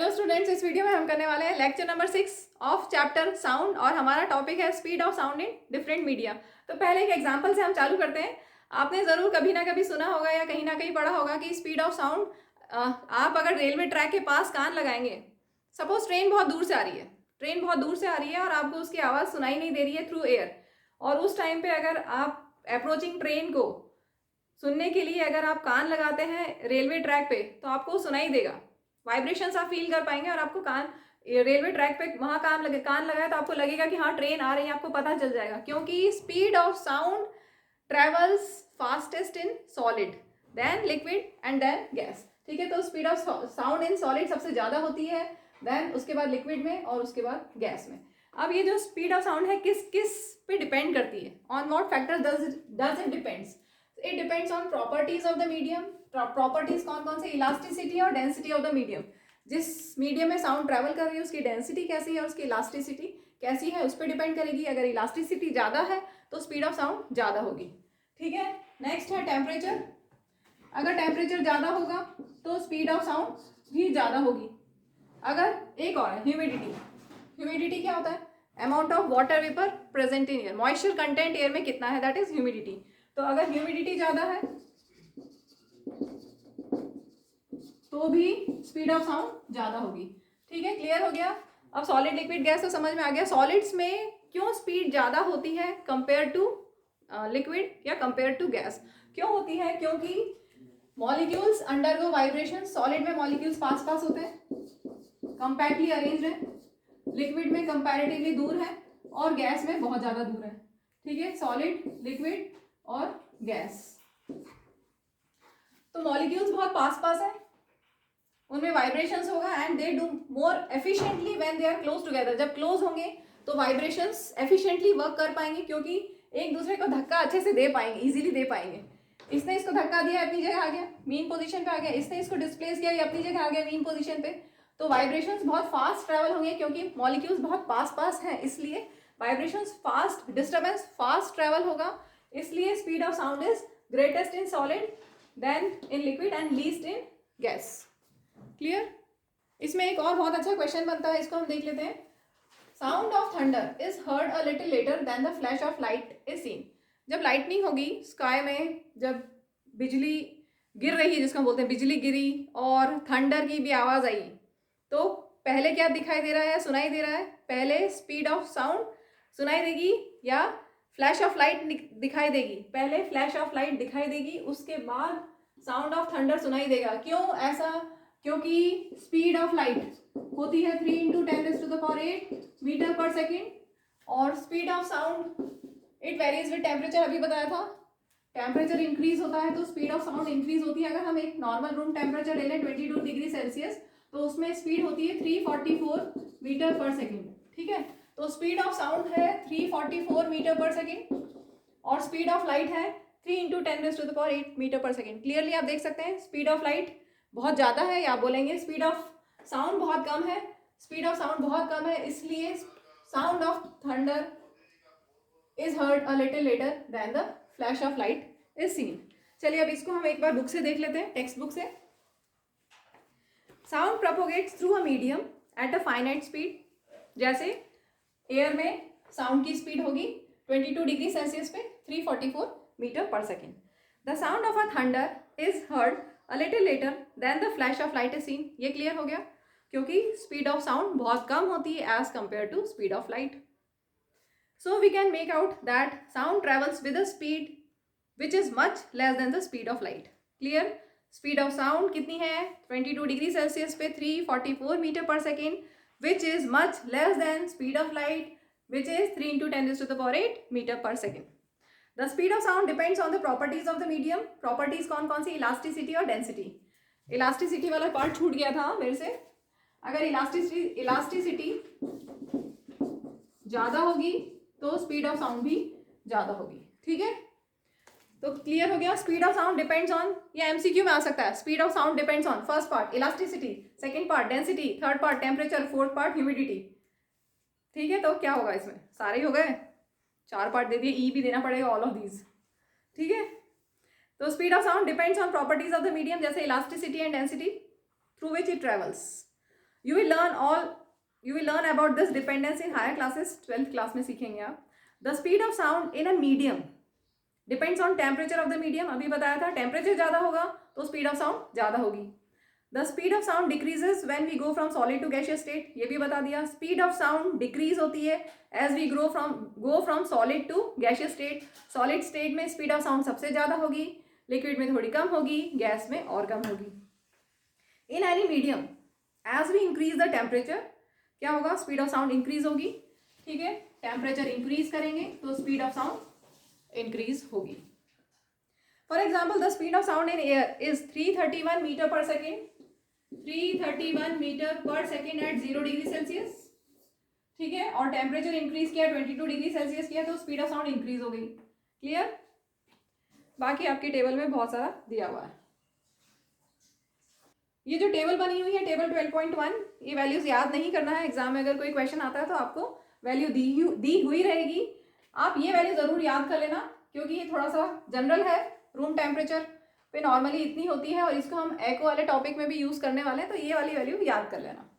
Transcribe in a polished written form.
Hello students, इस video में हम करने वाले हैं lecture number 6 of chapter sound और हमारा टॉपिक है speed of sound in different media. तो पहले एक एग्जांपल से हम चालू करते हैं। आपने ज़रूर कभी ना कभी सुना होगा या कहीं ना कहीं पढ़ा होगा कि स्पीड ऑफ साउंड, आप अगर रेलवे ट्रैक के पास कान लगाएंगे, सपोज ट्रेन बहुत दूर से आ रही है, ट्रेन बहुत दूर से आ रही है और आपको उसकी आवाज़ सुनाई नहीं दे रही है थ्रू एयर, और उस टाइम पे अगर आप अप्रोचिंग ट्रेन को सुनने के लिए अगर आप कान लगाते हैं रेलवे ट्रैक पे तो आपको सुनाई देगा, वाइब्रेशंस आप फील कर पाएंगे और आपको कान रेलवे ट्रैक पे वहाँ कान लगाए तो आपको लगेगा कि हाँ ट्रेन आ रही है, आपको पता चल जाएगा क्योंकि speed of sound travels fastest in solid then liquid and then gas. ठीक है, तो speed of sound in solid सबसे ज़्यादा होती है, देन उसके बाद लिक्विड में और उसके बाद गैस में। अब ये जो स्पीड ऑफ साउंड है किस किस पे डिपेंड करती है, on what factor does it depends? It depends on properties of the medium. Properties कौन कौन से? इलास्टिसिटी और डेंसिटी ऑफ द मीडियम। जिस मीडियम में साउंड ट्रैवल कर रही है उसकी डेंसिटी कैसी है और उसकी इलास्टिसिटी कैसी है, उस पर डिपेंड करेगी। अगर इलास्टिसिटी ज़्यादा है तो स्पीड ऑफ साउंड ज़्यादा होगी। ठीक है, नेक्स्ट है टेम्परेचर। अगर टेम्परेचर ज़्यादा होगा तो स्पीड ऑफ साउंड भी ज़्यादा होगी। अगर एक और है ह्यूमिडिटी। ह्यूमिडिटी क्या होता है? Amount of water vapour present in air, moisture content air में कितना है, दैट इज ह्यूमिडिटी। तो अगर ह्यूमिडिटी ज़्यादा है तो भी स्पीड ऑफ साउंड ज़्यादा होगी। ठीक है, क्लियर हो गया। अब सॉलिड लिक्विड गैस तो समझ में आ गया। सॉलिड्स में क्यों स्पीड ज़्यादा होती है कंपेयर टू लिक्विड या कंपेयर टू गैस? क्यों होती है? क्योंकि मॉलिक्यूल्स अंडरगो वाइब्रेशन। सॉलिड में मॉलिक्यूल्स पास पास होते हैं, कंपैक्टली अरेंज्ड है, लिक्विड में कंपैरेटिवली दूर है और गैस में बहुत ज़्यादा दूर है। ठीक है, सॉलिड, लिक्विड और गैस। तो मॉलिक्यूल्स बहुत पास पास है, उनमें वाइब्रेशंस होगा and they do more efficiently when they are close together. जब क्लोज होंगे तो वाइब्रेशंस एफिशिएंटली वर्क कर पाएंगे क्योंकि एक दूसरे को धक्का अच्छे से दे पाएंगे, इजीली दे पाएंगे। इसने इसको धक्का दिया, अपनी जगह आ गया, मीन पोजीशन पे आ गया। इसने इसको डिस्प्लेस किया, ये अपनी जगह आ गया मीन पोजीशन पे। तो वाइब्रेशंस बहुत फास्ट ट्रैवल होंगे क्योंकि मॉलिक्यूल्स बहुत पास पास हैं, इसलिए vibrations fast, disturbance fast travel होगा। इसलिए speed of sound is greatest in solid, then in liquid and least in gas. Clear? इसमें एक और बहुत अच्छा क्वेश्चन बनता है, इसको हम देख लेते हैं। Sound of thunder is heard a little later than the flash of light is seen. जब लाइटनिंग होगी स्काई में, जब बिजली गिर रही है, जिसको हम बोलते हैं बिजली गिरी और थंडर की भी आवाज़ आई, तो पहले क्या दिखाई दे रहा है, सुनाई दे रहा है? पहले स्पीड ऑफ साउंड सुनाई देगी या फ्लैश ऑफ लाइट दिखाई देगी? पहले फ्लैश ऑफ लाइट दिखाई देगी, उसके बाद साउंड ऑफ थंडर सुनाई देगा। क्यों ऐसा? क्योंकि स्पीड ऑफ लाइट होती है 3 × 10⁸ मीटर पर सेकेंड और speed of sound it varies with temperature. अभी बताया था, टेम्परेचर इंक्रीज होता है तो स्पीड ऑफ साउंड इंक्रीज होती है। अगर हम एक नॉर्मल रूम टेम्परेचर ले लें 22 डिग्री सेल्सियस, तो उसमें स्पीड होती है 344 मीटर पर सेकेंड। ठीक है, तो स्पीड ऑफ साउंड है 344 मीटर पर सेकेंड और स्पीड ऑफ लाइट है 3 × 10⁸ मीटर पर सेकेंड। क्लियरली आप देख सकते हैं स्पीड ऑफ लाइट बहुत ज़्यादा है, या बोलेंगे स्पीड ऑफ साउंड बहुत कम है। स्पीड ऑफ साउंड बहुत कम है, इसलिए sound of thunder is heard a little later than the flash of light is seen. चलिए अब इसको हम एक बार बुक से देख लेते हैं, टेक्स्ट बुक से। Sound propagates through a medium at a finite speed. जैसे एयर में साउंड की स्पीड होगी 22 डिग्री सेल्सियस पे 344 metre per second. The sound of a thunder is heard a little later than the flash of light is seen. ये clear हो गया, क्योंकि speed of sound बहुत कम होती है as compare to speed of light. So we can make out that sound travels with a speed which is much less than the speed of light. Clear? Speed of sound कितनी है? 22 degree Celsius पे 344 metre per second, which is much less than speed of light, which is 3 × 10⁸ metre per second. The speed of sound depends on the properties of the medium. Properties कौन कौन सी? Elasticity और density. Elasticity वाला part छूट गया था मेरे से। अगर इलास्टिसिटी ज़्यादा होगी तो स्पीड ऑफ साउंड भी ज़्यादा होगी। ठीक है, तो क्लियर हो गया। Speed of sound depends on, या एमसीक्यू में आ सकता है, speed of sound depends on first part elasticity, second part density, third part temperature, fourth part humidity. ठीक है, तो क्या होगा इसमें? सारे ही हो गए, 4 पार्ट दे दिए, ई भी देना पड़ेगा, ऑल ऑफ दीज। ठीक है, तो speed of sound depends on properties of the medium, जैसे elasticity and density through which it travels. You will learn about this dependence in higher classes, 12th class में सीखेंगे आप. The speed of sound in a medium depends on temperature of the medium. अभी बताया था temperature ज़्यादा होगा तो speed of sound ज़्यादा होगी. The speed of sound decreases when we go from solid to gaseous state, ये भी बता दिया. स्पीड ऑफ साउंड डिक्रीज होती है as we go from solid to gaseous state. Solid state में स्पीड ऑफ साउंड सबसे ज़्यादा होगी, लिक्विड में थोड़ी कम होगी, गैस में और कम होगी. In any medium as we increase the temperature क्या होगा, स्पीड ऑफ साउंड इंक्रीज होगी. ठीक है, टेम्परेचर इंक्रीज करेंगे तो स्पीड ऑफ साउंड इंक्रीज होगी. For example the speed of sound in air is 331 metre per second, 331 metre per second at 0 degree Celsius. ठीक है, और टेम्परेचर इंक्रीज किया 22 डिग्री सेल्सियस किया तो स्पीड ऑफ साउंड इंक्रीज हो गई. क्लियर. बाकी आपकी टेबल में बहुत सारा दिया हुआ है. ये जो टेबल बनी हुई है टेबल 12.1, ये वैल्यूज याद नहीं करना है. एग्जाम में अगर कोई क्वेश्चन आता है तो आपको वैल्यू दी हुई रहेगी, आप ये वैल्यू जरूर याद कर लेना क्योंकि ये थोड़ा सा जनरल है. रूम टेम्परेचर पे नॉर्मली इतनी होती है और इसको हम एको वाले टॉपिक में भी यूज करने वाले हैं, तो ये वाली वैल्यू याद कर लेना.